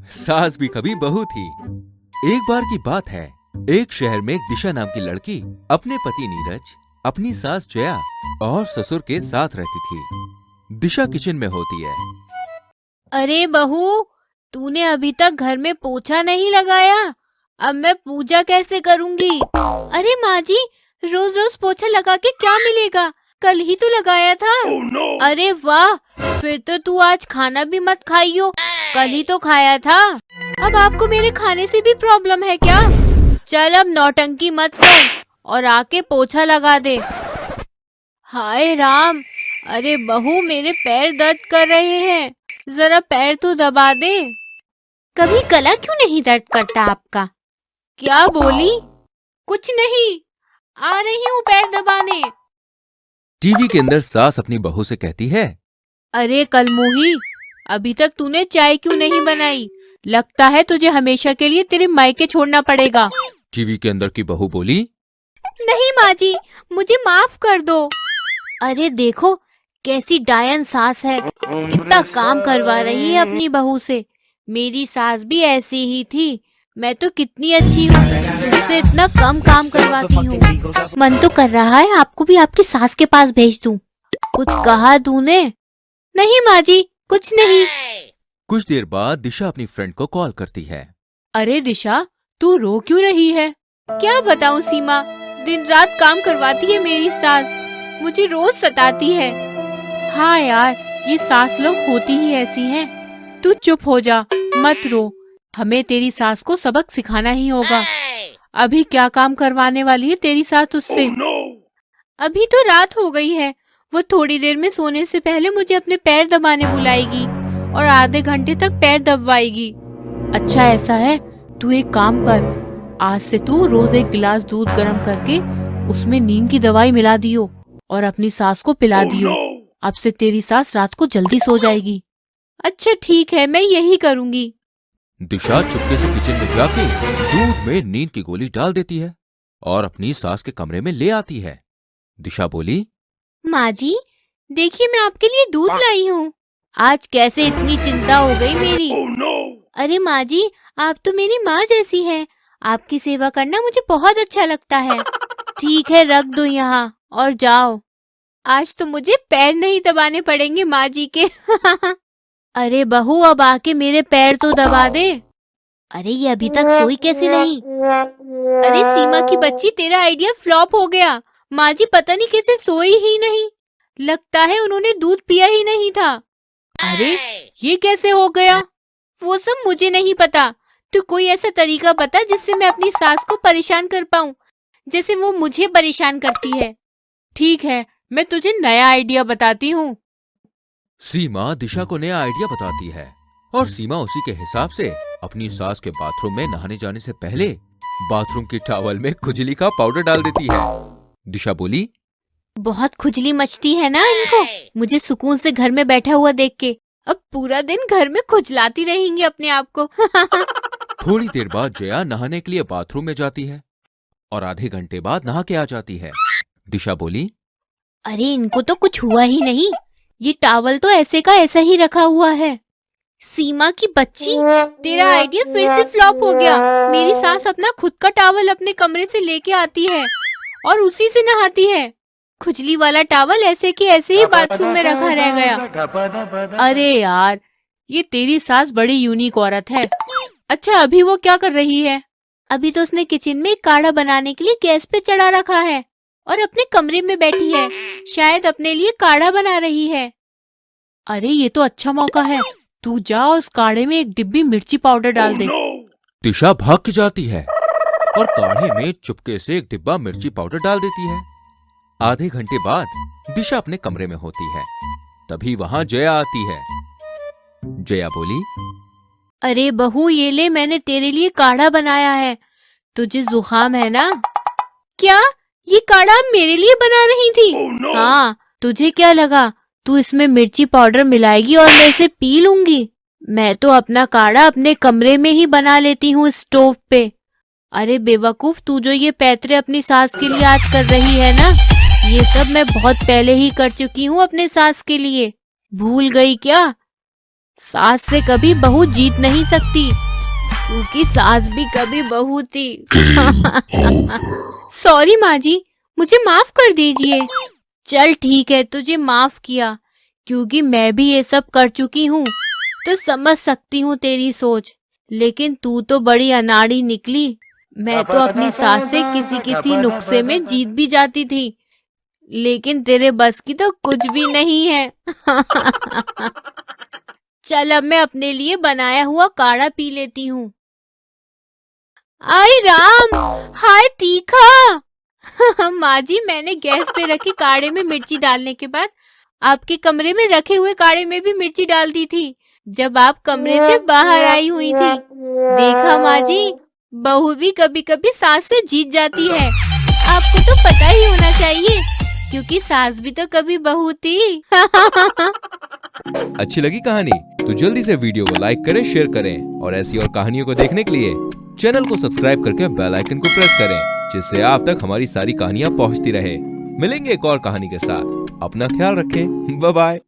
सास भी कभी बहू थी। एक बार की बात है, एक शहर में एक दिशा नाम की लड़की अपने पति नीरज, अपनी सास जया और ससुर के साथ रहती थी। दिशा किचन में होती है। अरे बहू, तूने अभी तक घर में पोछा नहीं लगाया। अब मैं पूजा कैसे करूंगी? अरे माँ जी, रोज रोज पोछा लगा के क्या मिलेगा? कल ही तो लगाया था। अरे वाह, फिर तो तू आज खाना भी मत खाइयो, कल ही तो खाया था। अब आपको मेरे खाने से भी प्रॉब्लम है क्या? चल अब नौटंकी मत कर और आके पोछा लगा दे। हाय राम, अरे बहू मेरे पैर दर्द कर रहे हैं, जरा पैर तो दबा दे। कभी गला क्यों नहीं दर्द करता आपका? क्या बोली? कुछ नहीं, आ रही हूँ पैर दबाने। टीवी के अंदर सास अपनी बहू से कहती है, अरे कलमुही, अभी तक तूने चाय क्यों नहीं बनाई? लगता है तुझे हमेशा के लिए तेरे मायके छोड़ना पड़ेगा। टीवी के अंदर की बहू बोली, नहीं माँ जी, मुझे माफ कर दो। अरे देखो कैसी डायन सास है, कितना काम करवा रही है अपनी बहू से। मेरी सास भी ऐसी ही थी, मैं तो कितनी अच्छी हूँ, तुझसे इतना कम काम करवाती हूँ। मन तो कर रहा है आपको भी आपकी सास के पास भेज दूँ। कुछ कहा तूने? नहीं माँ जी, कुछ नहीं। कुछ देर बाद दिशा अपनी फ्रेंड को कॉल करती है। अरे दिशा, तू रो क्यों रही है? क्या बताऊं सीमा, दिन रात काम करवाती है मेरी सास, मुझे रोज सताती है। हाँ यार, ये सास लोग होती ही ऐसी हैं। तू चुप हो जा, मत रो। हमें तेरी सास को सबक सिखाना ही होगा। अभी क्या काम करवाने वाली है तेरी सास तुझसे? अभी तो रात हो गई है, वो थोड़ी देर में सोने से पहले मुझे अपने पैर दबाने बुलाएगी और आधे घंटे तक पैर दबवाएगी। अच्छा ऐसा है, तू एक काम कर, आज से तू रोज एक गिलास दूध गर्म करके उसमें नींद की दवाई मिला दियो और अपनी सास को पिला दियो। अब से तेरी सास रात को जल्दी सो जाएगी। अच्छा ठीक है, मैं यही करूँगी। दिशा चुपके से किचन में जाके दूध में नींद की गोली डाल देती है और अपनी सास के कमरे में ले आती है। दिशा बोली, माँ जी, देखिए मैं आपके लिए दूध लाई हूँ। आज कैसे इतनी चिंता हो गई मेरी? अरे माँ जी, आप तो मेरी माँ जैसी हैं। आपकी सेवा करना मुझे बहुत अच्छा लगता है। ठीक है, रख दो यहाँ और जाओ। आज तो मुझे पैर नहीं दबाने पड़ेंगे माँ जी के। अरे बहू, अब आके मेरे पैर तो दबा दे। अरे ये अभी तक सोई कैसे नहीं? अरे सीमा की बच्ची, तेरा आइडिया फ्लॉप हो गया। माँ जी पता नहीं कैसे सोई ही नहीं, लगता है उन्होंने दूध पिया ही नहीं था। अरे ये कैसे हो गया? वो सब मुझे नहीं पता। तू कोई ऐसा तरीका बता जिससे मैं अपनी सास को परेशान कर पाऊं, जैसे वो मुझे परेशान करती है। ठीक है, मैं तुझे नया आइडिया बताती हूँ। सीमा दिशा को नया आइडिया बताती है और सीमा उसी के हिसाब से अपनी सास के बाथरूम में नहाने जाने से पहले बाथरूम की टॉवल में खुजली का पाउडर डाल देती है। दिशा बोली, बहुत खुजली मचती है ना इनको, मुझे सुकून से घर में बैठा हुआ देख के। अब पूरा दिन घर में खुजलाती रहेंगी अपने आप को। थोड़ी देर बाद जया नहाने के लिए बाथरूम में जाती है और आधे घंटे बाद नहा के आ जाती है। दिशा बोली, अरे इनको तो कुछ हुआ ही नहीं, ये टॉवल तो ऐसे का ऐसा ही रखा हुआ है। सीमा की बच्ची, तेरा आइडिया फिर से फ्लॉप हो गया। मेरी सास अपना खुद का टॉवल अपने कमरे से लेके आती है और उसी से नहाती है। खुजली वाला टॉवल ऐसे के ऐसे ही बाथरूम में रखा रह गया। अरे यार, ये तेरी सास बड़ी यूनिक औरत है। अच्छा अभी वो क्या कर रही है? अभी तो उसने किचन में काढ़ा बनाने के लिए गैस पे चढ़ा रखा है और अपने कमरे में बैठी है, शायद अपने लिए काढ़ा बना रही है। अरे ये तो अच्छा मौका है, तू जा उस काढ़े में एक डिब्बी मिर्ची पाउडर डाल दे। दिशा भाग के जाती है और काढ़े में चुपके से एक डिब्बा मिर्ची पाउडर डाल देती है। आधे घंटे बाद दिशा अपने कमरे में होती है, तभी वहां जया आती है। जया बोली, अरे बहू ये ले, मैंने तेरे लिए काढ़ा बनाया है। तुझे जुकाम है ना? क्या ये काढ़ा मेरे लिए बना रही थी? हाँ, तुझे क्या लगा तू इसमें मिर्ची पाउडर मिलाएगी और मैं इसे पी लूंगी? मैं तो अपना काढ़ा अपने कमरे में ही बना लेती हूँ स्टोव पे। अरे बेवकूफ, तू जो ये पैतरे अपनी सास के लिए आज कर रही है ना, ये सब मैं बहुत पहले ही कर चुकी हूँ अपने सास के लिए। भूल गई क्या? सास से कभी बहू जीत नहीं सकती, क्योंकि सास भी कभी बहू थी। सॉरी माँ जी, मुझे माफ कर दीजिए। चल ठीक है, तुझे माफ किया, क्योंकि मैं भी ये सब कर चुकी हूँ, तो समझ सकती हूँ तेरी सोच। लेकिन तू तो बड़ी अनाड़ी निकली। मैं तो अपनी सास से किसी किसी नुक्से में जीत भी जाती थी, लेकिन तेरे बस की तो कुछ भी नहीं है। चल अब मैं अपने लिए बनाया हुआ काढ़ा पी लेती हूँ। आई राम, हाय तीखा। माँ जी, मैंने गैस पे रखे काढ़े में मिर्ची डालने के बाद आपके कमरे में रखे हुए काढ़े में भी मिर्ची डाल दी थी, जब आप कमरे से बाहर आई हुई थी। देखा माँ जी, बहू भी कभी कभी सास से जीत जाती है। आपको तो पता ही होना चाहिए, क्योंकि सास भी तो कभी बहू थी। अच्छी लगी कहानी तो जल्दी से वीडियो को लाइक करें, शेयर करें और ऐसी और कहानियों को देखने के लिए चैनल को सब्सक्राइब करके बेल आइकन को प्रेस करें, जिससे आप तक हमारी सारी कहानियां पहुंचती रहे। मिलेंगे एक और कहानी के साथ। अपना ख्याल रखें। Bye bye.